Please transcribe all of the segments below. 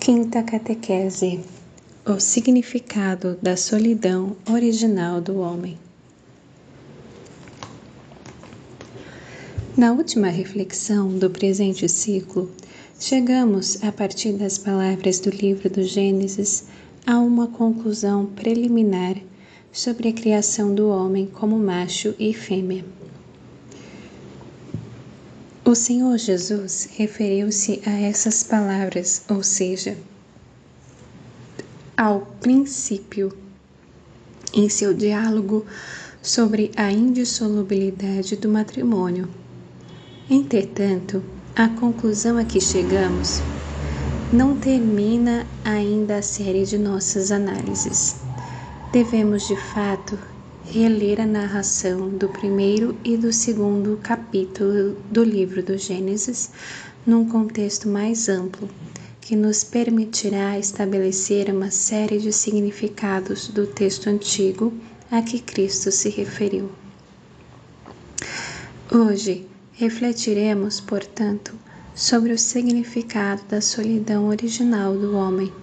Quinta catequese: o significado da solidão original do homem. Na última reflexão do presente ciclo, chegamos, a partir das palavras do livro do Gênesis, a uma conclusão preliminar sobre a criação do homem como macho e fêmea. O Senhor Jesus referiu-se a essas palavras, ou seja, ao princípio, em seu diálogo sobre a indissolubilidade do matrimônio. Entretanto, a conclusão a que chegamos não termina ainda a série de nossas análises. Devemos, de fato, reler a narração do primeiro e do segundo capítulo do livro do Gênesis num contexto mais amplo, que nos permitirá estabelecer uma série de significados do texto antigo a que Cristo se referiu. Hoje, refletiremos, portanto, sobre o significado da solidão original do homem.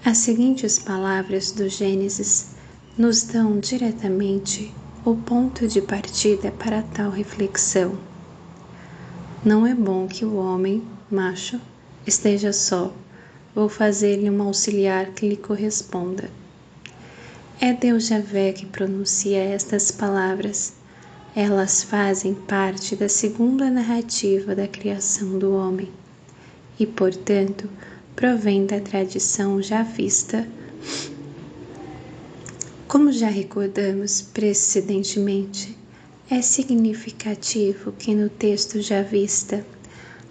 As seguintes palavras do Gênesis nos dão diretamente o ponto de partida para tal reflexão. Não é bom que o homem, macho, esteja só, vou fazer-lhe um auxiliar que lhe corresponda. É Deus Javé que pronuncia estas palavras. Elas fazem parte da segunda narrativa da criação do homem e, portanto, provém da tradição javista. Como já recordamos precedentemente, é significativo que no texto javista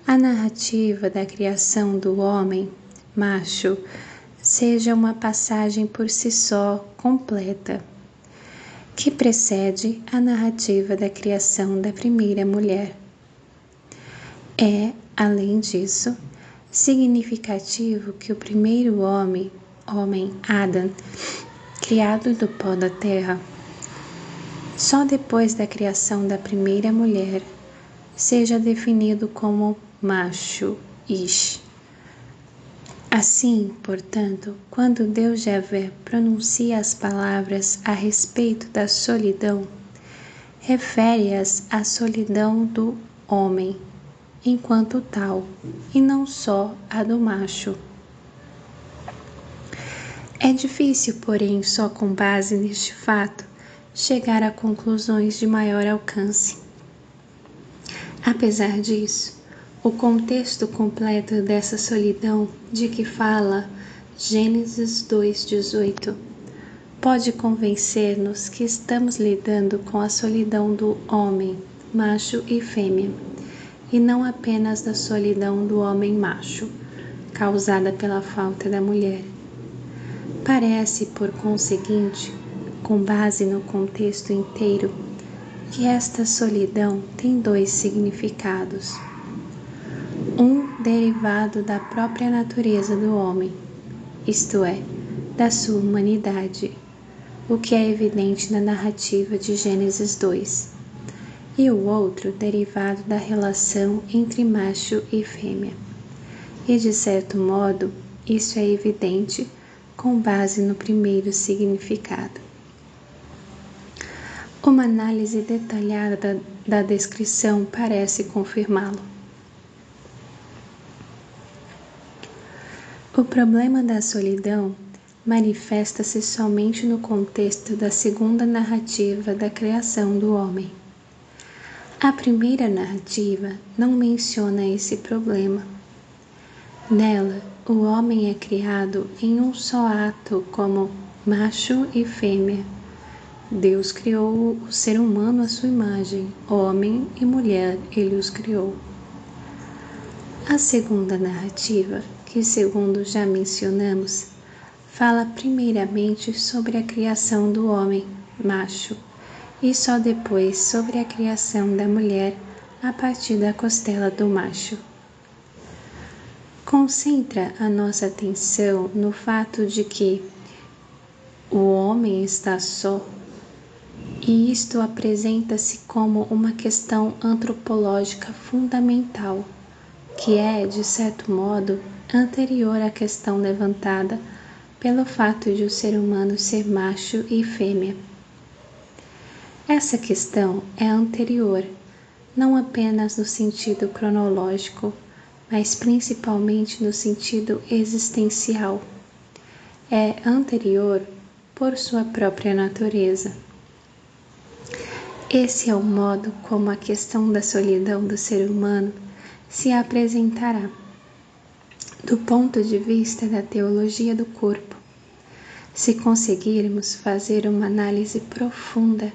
a narrativa da criação do homem, macho, seja uma passagem por si só completa, que precede a narrativa da criação da primeira mulher. É, além disso, significativo que o primeiro homem Adão, criado do pó da terra, só depois da criação da primeira mulher, seja definido como macho, Ish. Assim, portanto, quando Deus Javé pronuncia as palavras a respeito da solidão, refere-as à solidão do homem, enquanto tal, e não só a do macho. É difícil, porém, só com base neste fato, chegar a conclusões de maior alcance. Apesar disso, o contexto completo dessa solidão de que fala Gênesis 2:18 pode convencer-nos que estamos lidando com a solidão do homem, macho e fêmea, e não apenas da solidão do homem macho, causada pela falta da mulher. Parece, por conseguinte, com base no contexto inteiro, que esta solidão tem dois significados. Um derivado da própria natureza do homem, isto é, da sua humanidade, o que é evidente na narrativa de Gênesis 2, e o outro derivado da relação entre macho e fêmea. E, de certo modo, isso é evidente com base no primeiro significado. Uma análise detalhada da descrição parece confirmá-lo. O problema da solidão manifesta-se somente no contexto da segunda narrativa da criação do homem. A primeira narrativa não menciona esse problema. Nela, o homem é criado em um só ato como macho e fêmea. Deus criou o ser humano à sua imagem, homem e mulher ele os criou. A segunda narrativa, que segundo já mencionamos, fala primeiramente sobre a criação do homem, macho, e só depois sobre a criação da mulher a partir da costela do macho. Concentra a nossa atenção no fato de que o homem está só, e isto apresenta-se como uma questão antropológica fundamental, que é, de certo modo, anterior à questão levantada pelo fato de o ser humano ser macho e fêmea. Essa questão é anterior, não apenas no sentido cronológico, mas principalmente no sentido existencial. É anterior por sua própria natureza. Esse é o modo como a questão da solidão do ser humano se apresentará, do ponto de vista da teologia do corpo, se conseguirmos fazer uma análise profunda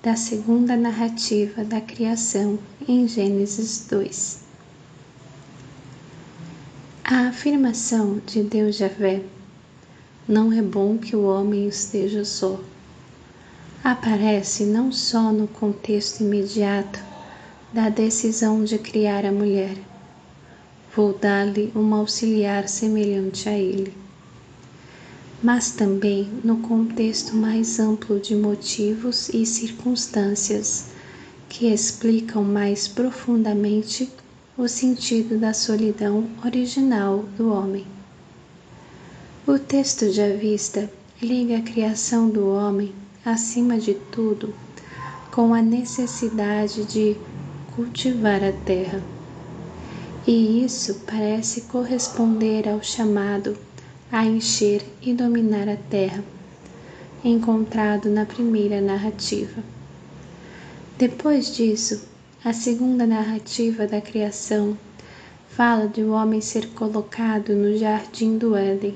da segunda narrativa da criação em Gênesis 2. A afirmação de Deus Javé, não é bom que o homem esteja só, aparece não só no contexto imediato da decisão de criar a mulher, vou dar-lhe uma auxiliar semelhante a ele, mas também no contexto mais amplo de motivos e circunstâncias que explicam mais profundamente o sentido da solidão original do homem. O texto já vista liga a criação do homem, acima de tudo, com a necessidade de cultivar a terra. E isso parece corresponder ao chamado a encher e dominar a terra, encontrado na primeira narrativa. Depois disso, a segunda narrativa da criação fala de o homem ser colocado no jardim do Éden,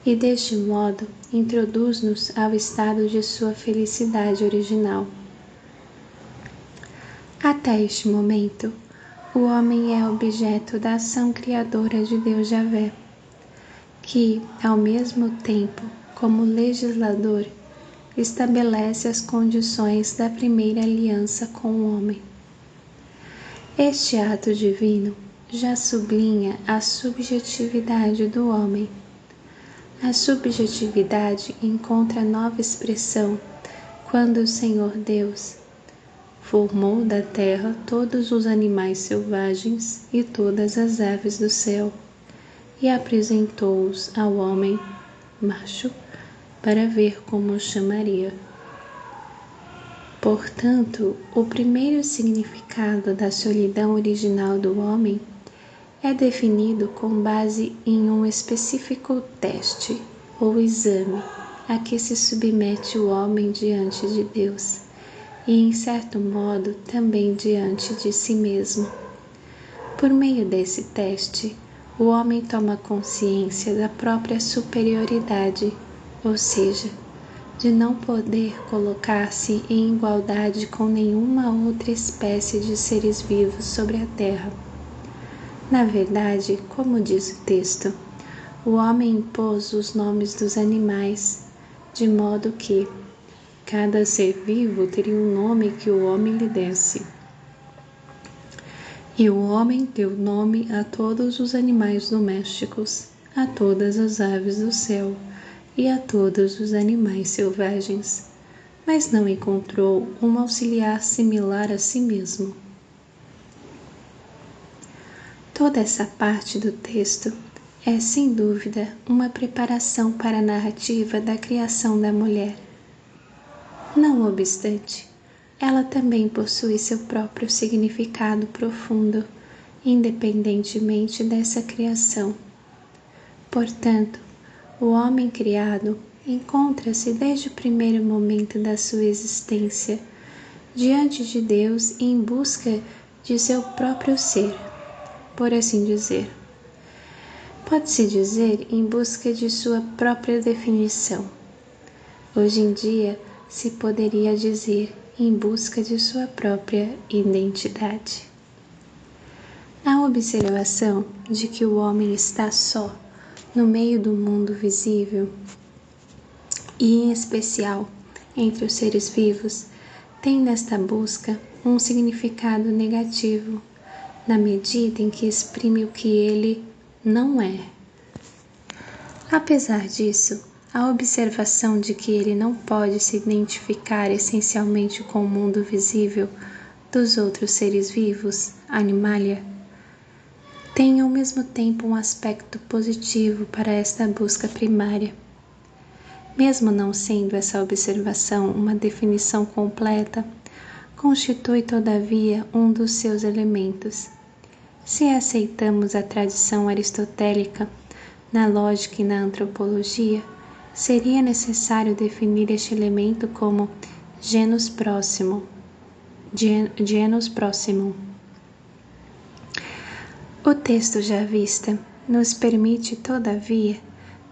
e deste modo introduz-nos ao estado de sua felicidade original. Até este momento, o homem é objeto da ação criadora de Deus Javé, que, ao mesmo tempo, como legislador, estabelece as condições da primeira aliança com o homem. Este ato divino já sublinha a subjetividade do homem. A subjetividade encontra nova expressão quando o Senhor Deus formou da terra todos os animais selvagens e todas as aves do céu e apresentou-os ao homem macho para ver como o chamaria. Portanto, o primeiro significado da solidão original do homem é definido com base em um específico teste ou exame a que se submete o homem diante de Deus e, em certo modo, também diante de si mesmo. Por meio desse teste, o homem toma consciência da própria superioridade, ou seja, de não poder colocar-se em igualdade com nenhuma outra espécie de seres vivos sobre a terra. Na verdade, como diz o texto, o homem impôs os nomes dos animais, de modo que cada ser vivo teria um nome que o homem lhe desse. E o homem deu nome a todos os animais domésticos, a todas as aves do céu e a todos os animais selvagens, mas não encontrou um auxiliar similar a si mesmo. Toda essa parte do texto é, sem dúvida, uma preparação para a narrativa da criação da mulher. Não obstante, ela também possui seu próprio significado profundo, independentemente dessa criação. Portanto, o homem criado encontra-se desde o primeiro momento da sua existência diante de Deus e em busca de seu próprio ser, por assim dizer. Pode-se dizer em busca de sua própria definição. Hoje em dia, se poderia dizer em busca de sua própria identidade. A observação de que o homem está só no meio do mundo visível e, em especial, entre os seres vivos, tem nesta busca um significado negativo, na medida em que exprime o que ele não é. Apesar disso, a observação de que ele não pode se identificar essencialmente com o mundo visível dos outros seres vivos, animalia, tem ao mesmo tempo um aspecto positivo para esta busca primária. Mesmo não sendo essa observação uma definição completa, constitui todavia um dos seus elementos. Se aceitamos a tradição aristotélica, na lógica e na antropologia, seria necessário definir este elemento como genus próximo. O texto já vista nos permite, todavia,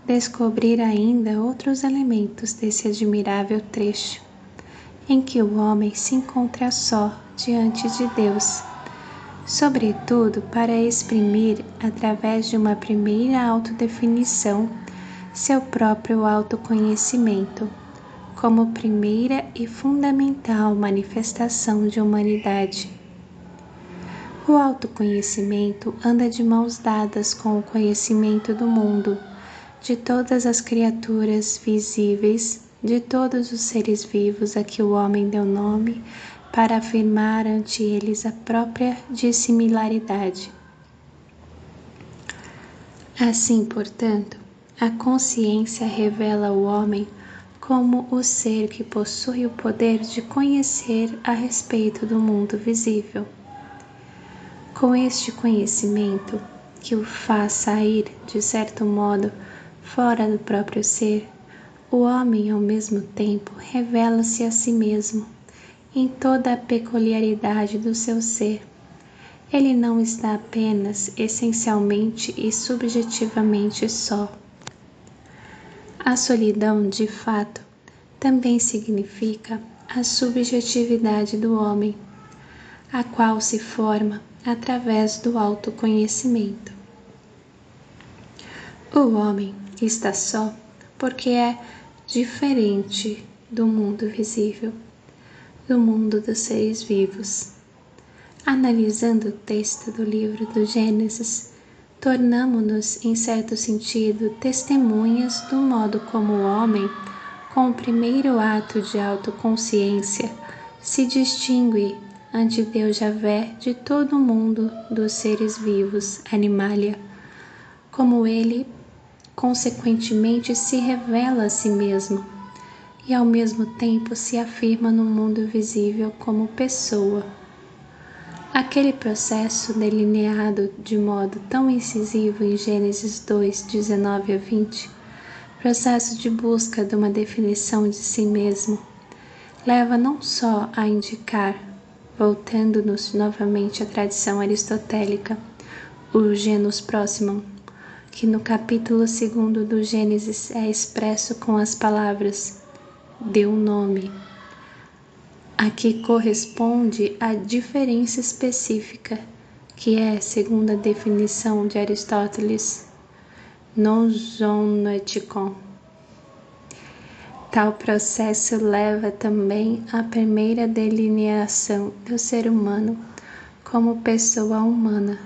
descobrir ainda outros elementos desse admirável trecho, em que o homem se encontra só diante de Deus, sobretudo para exprimir, através de uma primeira autodefinição, seu próprio autoconhecimento, como primeira e fundamental manifestação de humanidade. O autoconhecimento anda de mãos dadas com o conhecimento do mundo, de todas as criaturas visíveis, de todos os seres vivos a que o homem deu nome, para afirmar ante eles a própria dissimilaridade. Assim, portanto, a consciência revela o homem como o ser que possui o poder de conhecer a respeito do mundo visível. Com este conhecimento, que o faz sair, de certo modo, fora do próprio ser, o homem, ao mesmo tempo, revela-se a si mesmo, em toda a peculiaridade do seu ser. Ele não está apenas, essencialmente e subjetivamente só. A solidão, de fato, também significa a subjetividade do homem, a qual se forma através do autoconhecimento. O homem está só porque é diferente do mundo visível, do mundo dos seres vivos. Analisando o texto do livro do Gênesis, tornamo-nos, em certo sentido, testemunhas do modo como o homem, com o primeiro ato de autoconsciência, se distingue ante Deus Javé de todo o mundo dos seres vivos, animalia, como ele, consequentemente, se revela a si mesmo e ao mesmo tempo se afirma no mundo visível como pessoa. Aquele processo delineado de modo tão incisivo em Gênesis 2, 19 a 20, processo de busca de uma definição de si mesmo, leva não só a indicar, voltando-nos novamente à tradição aristotélica, o genus próximo, que no capítulo 2 do Gênesis é expresso com as palavras "deu nome", a que corresponde a diferença específica, que é, segundo a definição de Aristóteles, non zonoetikon. Tal processo leva também à primeira delineação do ser humano como pessoa humana,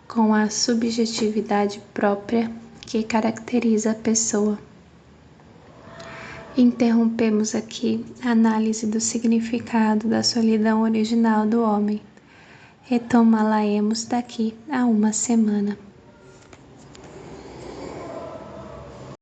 com a subjetividade própria que caracteriza a pessoa. Interrompemos aqui a análise do significado da solidão original do homem. Retomá-la-emos daqui a uma semana.